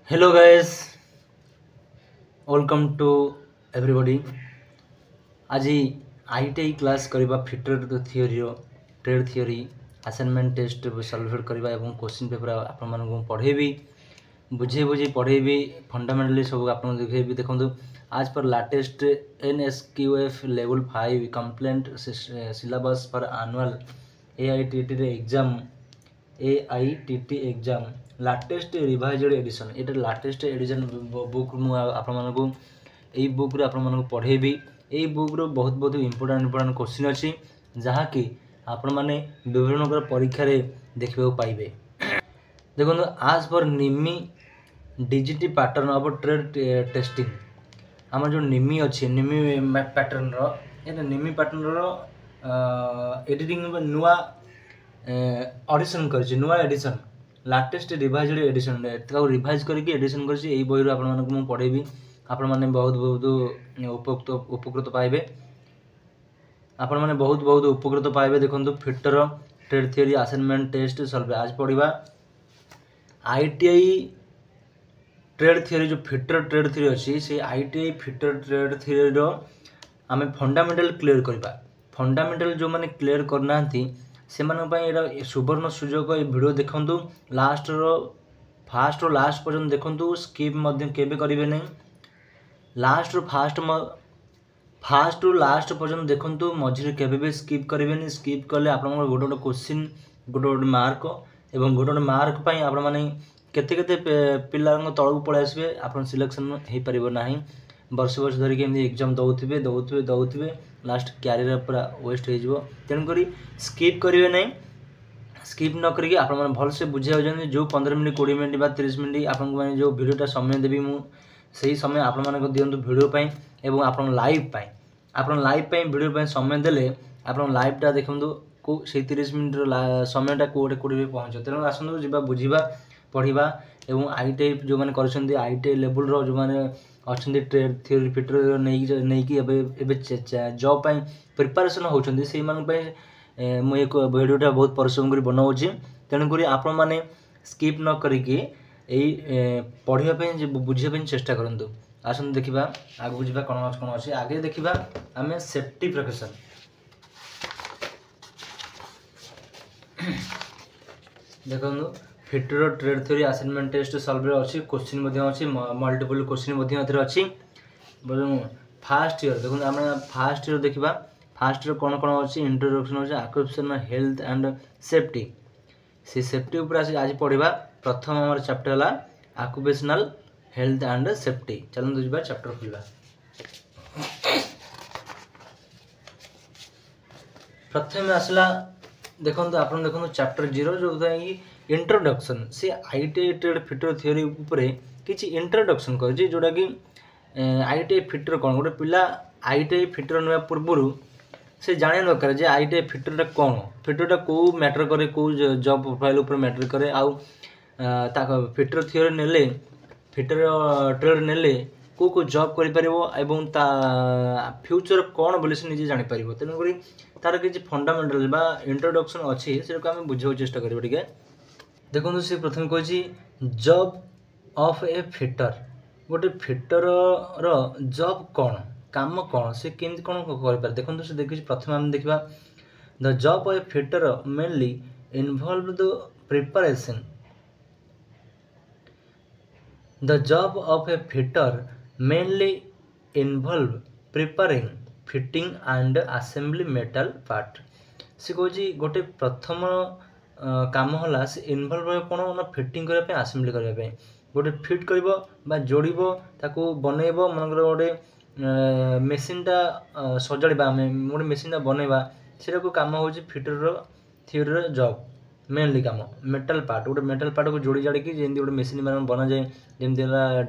Hello guys, welcome to everybody. आज ITI class करबा fitter theory trade theory assignment test solve करबा एवं question paper आपण मानक पढ़ेबी बुझे बुझे पढ़ेबी फंडामेंटली सब आपन देखबी देखंतु आज पर latest NSQF level 5 compliant syllabus for annual AITT exam AITT exam latest revised edition ये लाटेस्ट एडिशन बुक मु आपण मानक एई बुक रे आपण मानक पढ़ेबी एई बुक रो बहुत बहुत इंपोर्टेंट क्वेश्चन अच्छी जहाँकि आपण माने विभिन्न प्रकार परीक्षा रे देखबा पाइबे। देखो आज पर निमी डिजिटी पैटर्न ऑफ ट्रेड टेस्टिंग आम जो निमी अच्छी निमी पैटर्न रो ये निमी पैटर्न रो एडिटिंग नुआ ऑडिशन कर नुआ edition latest revised edition revise करके एडिशन कर बही आपण मानक पढ़ेबी आपण माने बहुत बहुत उपकृत पाइबे आपण माने बहुत बहुत उपकृत पाइबे। देखंतु fitter trade theory assignment test solve आज पढ़िबा आईटीआई ट्रेड थियोरी जो फिटर ट्रेड थियोरी अच्छी से आईटीआई फिटर ट्रेड थियोरी रो आमे फंडामेंटल क्लियर करबा फंडामेंटल जो माने क्लियर करना से सुवर्ण सुजोग ये वीडियो देखंतु लास्ट रो फास्ट रो लास्ट पर्यंत देखंतु स्किप मध्य केबे करिवे नहीं लास्ट रो फास्ट रो लास्ट पर्यंत देखंतु मझिरे केबे भी स्किप करिवे नहीं स्किप करले आपन गोटे गोटे क्वेश्चन गोटे गोटे मार्क एवं गोटे गोटे मार्क पई आपन माने केते केते पिला तळକୁ पळै आसबे आपन सिलेक्शन हे परिबो नाही वर्ष वर्ष धरिक एमती एग्जाम दौथे लास्ट क्यारियर पूरा वेस्ट हो तेणुक स्किप करेंगे नहीं स्किप न करके आप भलसे बुझे जो 15 मिनट 20 मिनट बा 30 मिनट आपन जो वीडियोटा समय देवी मुझे समय आपण मानक दिंतु वीडियो एवं आप लाइव वीडियो समय देले आप लाइवटा देखु को 30 मिनट समयटा कोटे कोटे पहुँच तेणु आसतु जा बुझा पढ़ा एवं आईटीआई जो मैंने कर आईटीआई लेवल रो जो मैंने अच्छा ट्रेड थियोरी फिटर नहीं जॉब प्रिपरेशन होती से मुझे एक वीडियोटा बहुत परिश्रम कर बनाऊँगी तेणुक आपण मैंने स्किप न करके पढ़ाई बुझापी चेष्टा करूँ आसतु देखा आगे जावा कौन अच्छे आगे देखा आम सेफ्टी प्रिकॉशन देखो fitter trade theory assignment test solve अच्छी क्वेश्चन अच्छी मल्टीपल क्वेश्चन अच्छी फास्ट ईयर देखो आम फास्ट ईयर देखा फास्ट ईयर कौन कौन अच्छी इंट्रोडक्शन अच्छे ऑक्यूपेशनल हेल्थ एंड सेफ्टी से सेफ्टी उपर आज पढ़ा प्रथम आम चैप्टर है ऑक्यूपेशनल हेल्थ एंड सेफ्टी चलते जा चैप्टर खोलवा प्रथम आसला देखो आप देखो चैप्टर 0 जो इंट्रोडक्शन से आईटीआई ट्रेड फिटर थियोरी उपरे किसी इंट्रोडक्शन कर जोटा कि आईटीआई फिटर कौन गोटे पिला आईटीआई फिटर ना पूर्व से जाने दरकार जे आईटीआई फिटरटा कौन फिटरटा कौ मैटर करे कौ जॉब प्रोफाइल उपर मैटर करे आउ फिटर थियोरी नेले फिटर ट्रेड नेले कौ कौ जॉब करें ता फ्यूचर कौन बोले से निजे जानी पारिबो तेणुक तार किसी फंडामेंटल बा इंट्रोडक्शन अच्छी से आम बुझे चेष्टा करें देखो सी प्रथम कही जॉब ऑफ ए फिटर गोटे फिटर रो जॉब कौन काम कौन से केमती कौन कर देखो से देखिए प्रथम आम देखा the job of A fitter mainly involve the preparation the job of A fitter mainly involve preparing fitting and assembly metal part से कहे गोटे प्रथम काम है से इनवल्व कौन ना फिटिंग करने असेंबली करने गोटे फिट कर जोड़ ताको बनइब मन गोटे मेसीनटा सजाड़ा आम गोटे मेसीनटा बनइबा से कम हो फिटर थियोरी जॉब मेनली काम मेटल पार्ट गोटे मेटल पार्ट को जोड़ी जाड़ी जमी गोटे मेसीन बना जाए जमी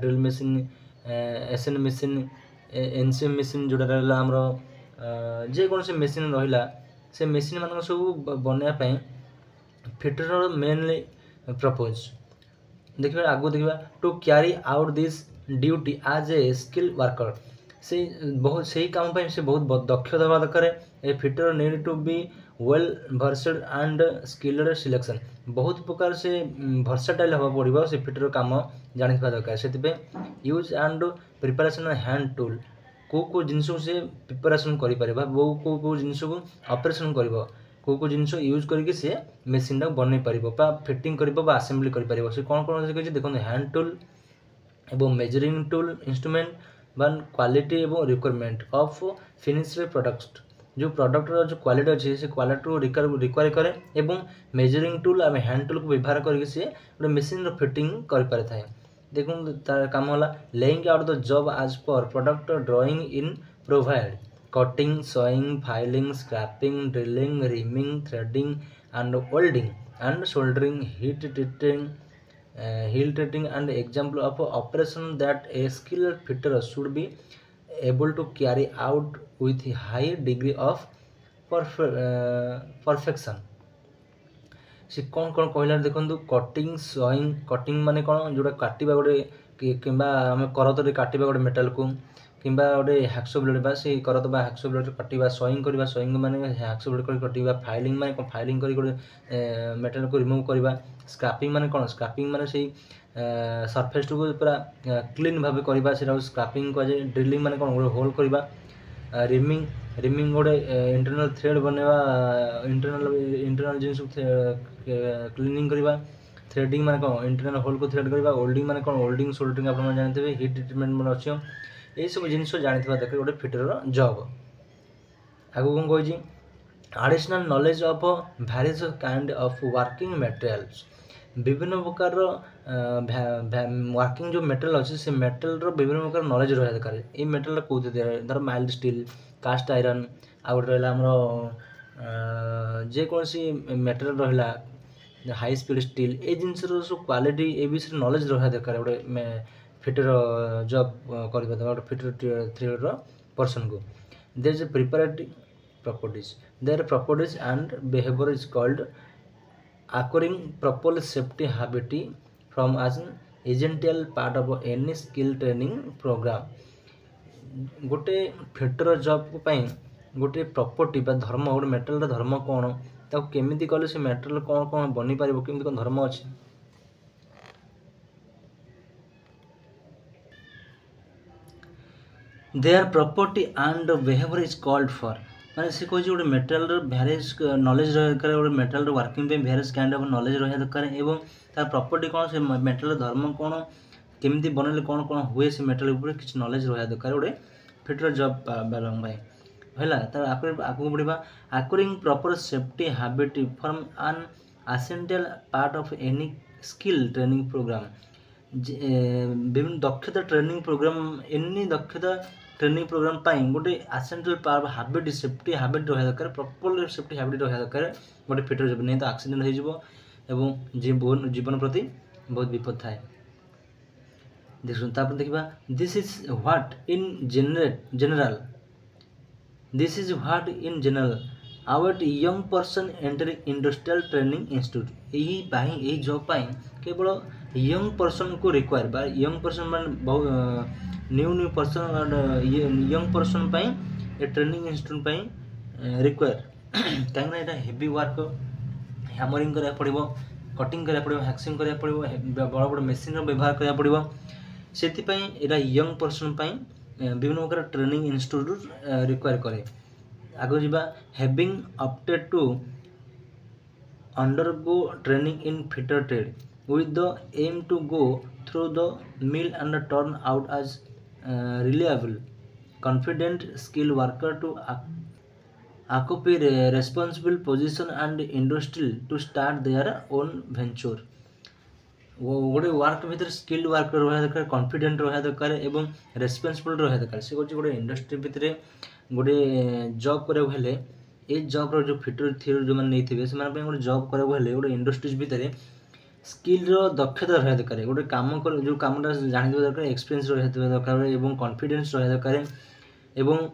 drill machine SN machine NCM machine जोटा रहा आमर जेकोसी मेसीन रहा से मेसीन मान सब बनवाई फिटर मेनली प्रपोज देखिए आगु देखा to carry out this duty as a skill worker से बहुत सही काम से बहुत दक्ष दवा दरकार a fitter need to be well versed and skilled selection बहुत प्रकार से भर्सेटाइल हवा पड़ो से फिटर काम जानी दरकार से use and preparation hand tool को जिन से प्रिपरेशन कर को जिन को ऑपरेशन कर को जिन यूज करके सी मेसीन टाक बन पार फिटिंग कर आसेम्बली कर से कौन कौन से देखो हैंड टूल एवं measuring tool instrument one quality एवं रिक्वायरमेंट ऑफ फिनिश्ड प्रोडक्ट जो प्रोडक्टर जो क्वालिटी अच्छे से क्वालिटी को रिक्वायर करे एवं मेजरिंग टूल आम हैंड टूल को व्यवहार करके सी गोटे मेसीन फिटिंग कर पारि थाए देखो तार काम होला laying out the job as per product drawing in provide cutting sawing filing scraping drilling reaming threading and welding and soldering heat treating and example of operation that a skilled fitter should be able to carry out with high degree of perfection से कौन कौन कहला देखो cutting sowing cutting माने कौन जोटा काटिबा गोटे कि आम करत काटिबा गोटे मेटाल को किंबा गोटे हैक्सो ब्लेड बा से करत बा हैक्सो ब्लेड काटिबा सोइंग करबा सोइंग माने हैक्सो ब्लेड कर काटिबा फाइलिंग माने कौन फाइलिंग करी गोटे मेटाल को रिमूव करबा स्क्रैपिंग माने कौन स्क्रैपिंग माने से सरफेस को पूरा क्लीन भाव करबा से स्क्रैपिंग कह जाए ड्रिलिंग माने कौन गोटे होल करबा रिमिंग गोटे इंटरनल थ्रेड बनेबा इंटरनल जिन क्लीनिंग करबा थ्रेडिंग माने कौन इंटरनल होल को थ्रेड करबा वेल्डिंग माने कौन वेल्डिंग सोल्डरिंग आप जानते हैं हीट ट्रीटमेंट मन अच्छे यही सब जिन जानी दरकार गोटे फिटर जॉब आगु कौन कही additional knowledge of various kind of working materials विभिन्न प्रकार वर्किंग जो मेटेरियल अच्छे से मेटेरियल विभिन्न प्रकार नॉलेज रहा दरकार ये मेटेरियल कौन धर माइल्ड स्टील कास्ट आयरन आ गए रहा जेकोसी मेटेरियल रहा हाई स्पीड स्टील ये जिन सब क्वालिटी ए विषय नॉलेज रहा दरकार गोटे फिटर जॉब कर गोटे फिटर थ्रेड पर्सन को there is preparatory properties their properties and behavior is called acquiring proper safety habit from as an essential part of any skill training program गोटे fitter job पाई गोटे property बा धर्म गोटे material धर्म कौन ताको केमिति कले से मेटेरियल कौन कौन बनी पारिबो केमिति कौन धर्म अछि their property and behavior is called for माने से कह गोटे मेटेरियल भेरियस नॉलेज रहा दरकार गोटे मेटेरियल वर्किंग पे भेरियस काइंड ऑफ नॉलेज रहा दरकार एवं तार प्रॉपर्टी कौन से मेटेरियल धर्म कौन केमिति बनले कौन कौन हुए से मेटेरियल ऊपर किछ नॉलेज रहा दरकार गोटे फिटर जॉब बालंग भाई हैला तार आगु बढ़िबा acquiring proper safety habit from an essential part of any skill training program विभिन्न दक्षता ट्रेनिंग प्रोग्राम एनी दक्षता ट्रेनिंग प्रोग्राम पाई गोटे essential part habit safety habit रहा दरकार प्रॉपर सेफ्टी हैबिट रहा दरकार गोटे फिटर जब नहीं तो एक्सीडेंट हो जीवन प्रति बहुत विपद थाए देखो देखा this is what in general this is what in general our young person entering industrial training institute यही जॉब पाई केवल यंग पर्सन को रिक्वायर बा यंग पर्सन मान बहुत न्यू पर्सन यंग पर्सन पाई ए ट्रेनिंग इंस्टीट्यूट पाई रिक्वायर कहीं यहाँ हेवी वर्क हैमरिंग करा पड़ो कटिंग करा पड़ो हैक्सिंग करा पड़ो बड़ बड़ मेसीन व्यवहार करा पड़ो से यंग पर्सन पाई विभिन्न प्रकार ट्रेनिंग इंस्टीट्यूट रिक्वायर करे आगे जावा having opted to undergo training in fitter trade with the aim to go through the mill and turn out as reliable confident skilled worker to occupy responsible position and industry to start their own venture गोटे work भीतर skilled worker रहा दरकार confident रहा दरकार एवं responsible रहा दरकार से गोटे इंडस्ट्री भितर गोटे जॉब कराया ये जॉब जो फिटर थियोरी जो मैंने नहीं से गोटे जॉब कराया गोटे इंडस्ट्रीज भितर स्किल दक्षता रहा दरकार गोटे कम जो कमटा जानी दरकार एक्सपीरियंस रहा दरकार एवं कॉन्फिडेंस रहा दरकार एवं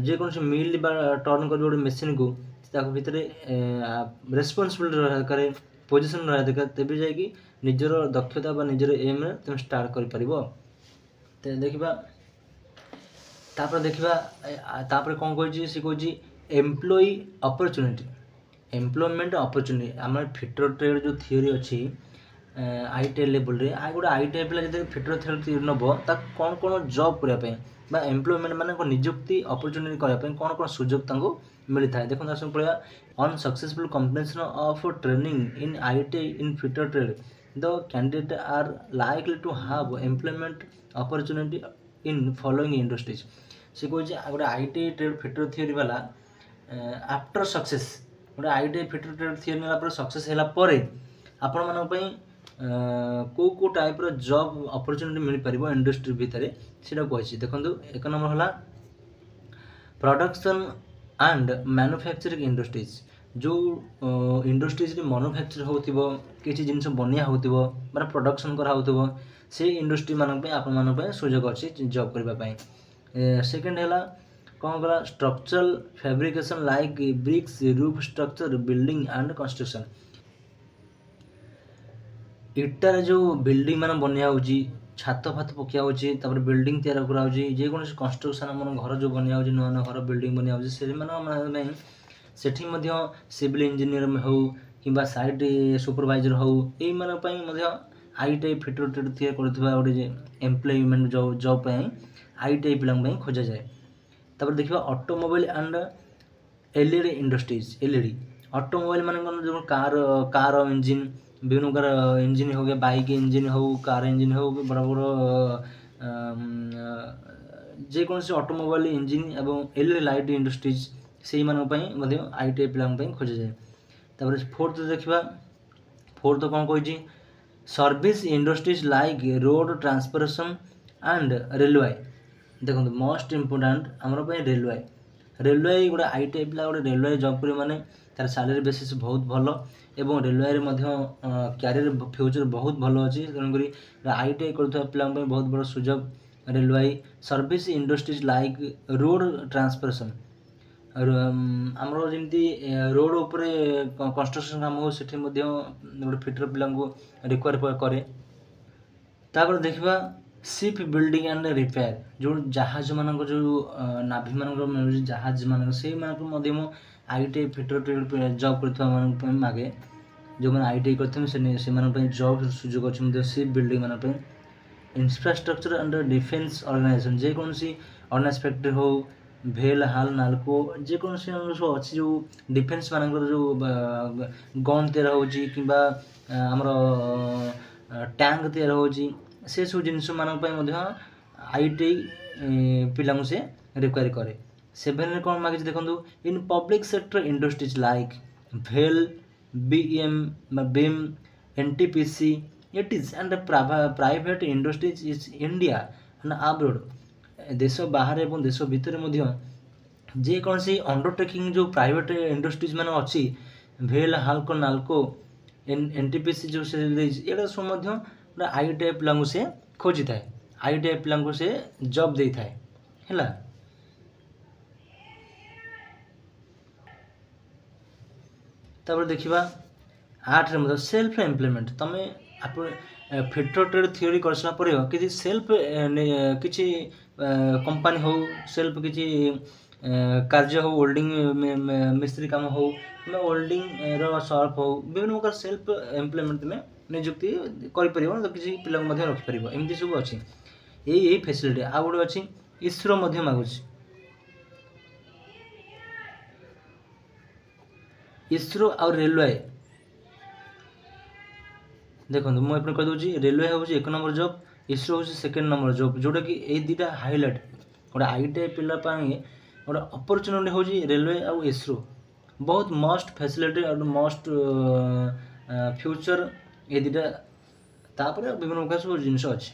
जेकोसी मिल टर्न कर गोटे मेसीन को भितर रेस्पॉन्सिबल रहा दरकार पोजिशन रहा दरकार तेज जाकि निजर दक्षता बा निजर एम रे तुम स्टार्ट कर परिबो ते देखिबा तापर देखिबा तापर कोन कहछि से कहछि एम्प्लॉय अपॉर्चुनिटी एम्प्लॉयमेंट अपॉर्चुनिटी आम फिटर ट्रेड जो थियोरी अच्छी आईटीआई लेवल रे गोटे आईटीआई पिला जब फिटर ट्रेड नब कौन कौन जॉब करने एम्प्लॉयमेंट मान निजुक्ति अपॉर्चुनिटी करने कौन कौन सुजोग मिलता है देखो आस पड़ा unsuccessful completion of training in ITI in fitter trade the candidate are likely to have employment opportunity in following industries से कहे गोटे आईटीआई ट्रेड फिटर थियोरी वाला आफ्टर सक्सेस गोटे आईटीआई फिटर ट्रेड थियोरी नाला सक्सेस है आपण मान को टाइप जॉब अपॉर्चुनिटी मिल पार इंडस्ट्री भितर से कही देखो एक नंबर है प्रोडक्शन एंड मैन्युफैक्चरिंग इंडस्ट्रीज जो इंडस्ट्रीज मैन्युफैक्चर हो किसी जिन बनिया हो माने प्रोडक्शन करा से इंडस्ट्री मान सुजोग अच्छी जॉब करने सेकेंड है कौन कला structural fabrication like bricks roof structure building and construction इटार जो बिल्डिंग मान बनिया छात फात पकिया होपर बिल्डिंग तैयार करा जेकोसी कंस्ट्रक्शन मन घर जो बनिया नुआ नुआ घर बिल्डिंग बनिया से सिविल इंजीनियर हो कि साइट सुपरवाइजर हो यही आईटीआई फिटर ट्रेड तैयार गोटे एम्प्लॉयमेंट जॉब आईटीआई पिला खोजा जाए तापर देखिए automobile and LED industries LED automobile मान जो कार इंजिन विभिन्न प्रकार इंजिन हो गया बाइक इंजिन हो कार इंजिन हो बड़ा बड़ा जेकोसी ऑटोमोबाइल इंजिन एवं एलईडी लाइट इंडस्ट्रीज से आईटीआई पिला खोजा जाए तापर फोर्थ देखा फोर्थ कौन कही service industries like road transportation and railway देखो मोस्ट इम्पोर्टाट आम रेलवे रेलवे गोटे आईटीआई पिला गोटे रेलवे जॉब कर माने तार सैलरी बेसिस बहुत भल एवं रेलवे कैरियर फ्यूचर बहुत भल अच्छी तेणुक आईटीआई कर पिला बहुत बड़ा सुजोग railway service industries like road transportation आमर जमी रोड उपर कंस्ट्रक्शन काम हो से गोटे फिटर पिला रिक्वायर करे तापर देखा शिप बिल्डिंग एंड रिपेयर जो जहाज मान जो नाभी मान जहाज मान से आईटीआई फिटर ट्रेड जॉब कर मागे जो मैंने आईटीआई करते जॉब सुजोग अच्छे शिप बिल्डिंग मान इंफ्रास्ट्रक्चर एंड डिफेन्स ऑर्गेनाइजेशन जेकोसी ऑर्डिनेंस फैक्ट्री हो भेल हाल नालको जेकोसी अच्छी जो डिफेन्स मान जो गन तैयार होमर टैंक तैयार हो से सब जिनस मान आईटीआई पिला से रिक्वायर करे सेभेन कौन मागे देखो in public sector industries like भेल बीम NTPC it is and private industries is India and abroad देश बाहर एवं देश भितर जेकोसी अंडरटेकिंग जो प्राइवेट इंडस्ट्रीज मान अच्छी भेल हालको नालको एनटीपीसी जो से ये सब आईटीआई पिला से खोजी थाए आईटीआई पिला से जॉब दे थाए है तापर देखा 8 मतलब सेल्फ एम्प्लॉयमेंट तुम आप फिटर ट्रेड थियोरी कर सारा पर किसी सेल्फ किसी कंपनी हो सेल्फ किसी कार्य हो वेल्डिंग मिस्त्री काम हो वेल्डिंग शॉप हो विभिन्न प्रकार सेल्फ एम्प्लॉयमेंट में नियुक्ति कर किसी पिला रखिपर एमती सब अच्छी यही फैसिलिटी आ गोटे अच्छी इसरो मागुच इसरो और रेलवे देखो मुझे कहीदे रेलवे हूँ 1 नंबर जॉब इसरो हूँ 2nd नंबर जॉब जोटा कि ये दुटा हाइलाइट गोटे आईटीआई पिला गोटे अपॉर्चुनिटी हूँ रेलवे और इसरो बहुत मस्ट फैसिलिटी और मस्ट फ्यूचर ये दुटा विभिन्न प्रकार सब जिन अच्छी